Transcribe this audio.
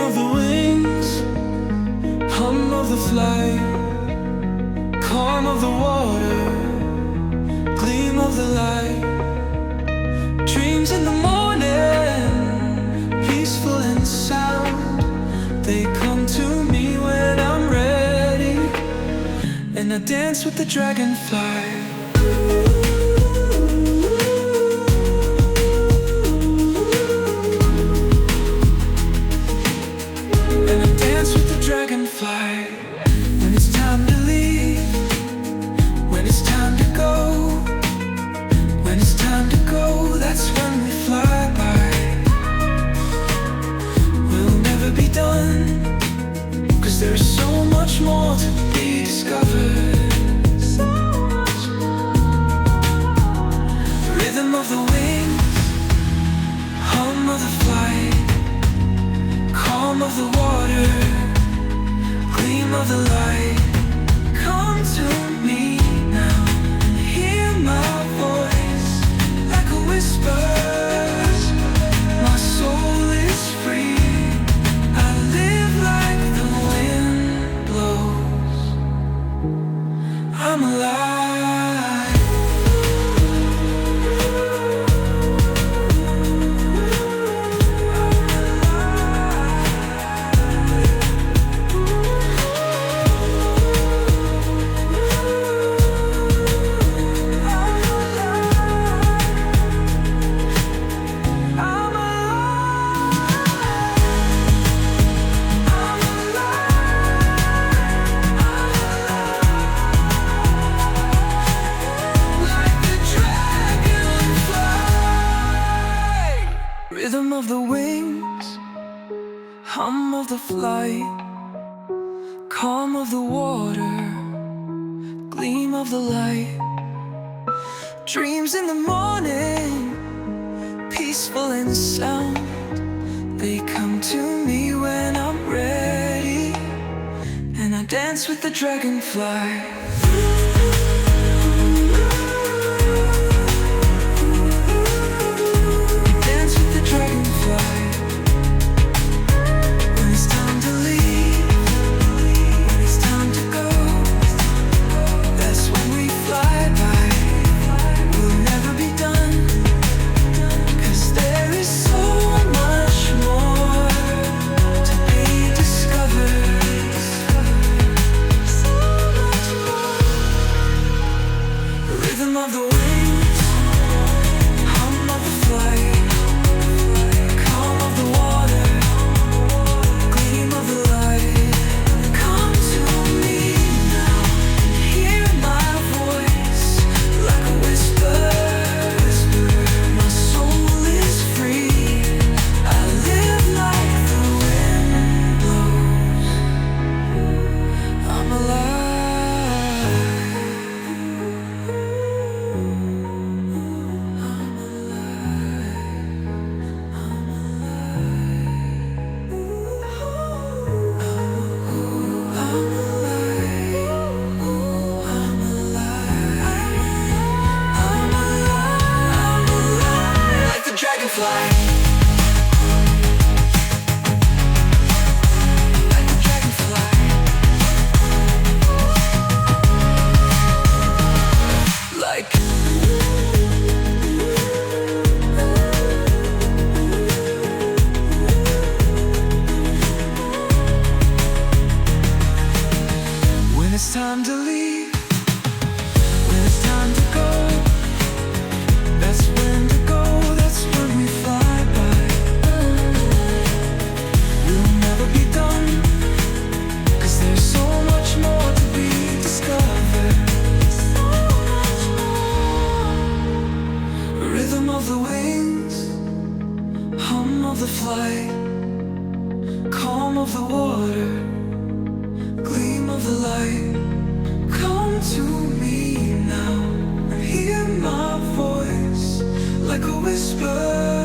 of the wings, hum of the flight, calm of the water, gleam of the light. Dreams in the morning, peaceful and sound. They come to me when I'm ready, and I dance with the dragonfly. When it's time to leave, when it's time to go, when it's time to go, that's when we fly by. We'll never be done, 'cause there's so much more to be discovered. So much more. Rhythm of the wings, hum of the flight, calm of the water, gleam of the light. Come to me now and hear my voice like a whisper. My soul is free. I live like the wind blows. I'm alive. Rhythm of the wings, hum of the flight, calm of the water, gleam of the light. Dreams in the morning, peaceful and sound. They come to me when I'm ready, and I dance with the dragonfly. Of the wings, hum of the flight, calm of the water, gleam of the light. Come to me now and hear my voice like a whisper. My soul is free. I live like the wind blows. I'm alive. Dragonfly. Like a dragonfly. Like when it's time to leave, when it's time to go, that's when to go. That's when we fly by. We'll never be done, 'cause there's so much more to be discovered. So much more. Rhythm of the wings, hum of the flight, calm of the water, gleam of the light. Come to me now and hear my voice like a whisper.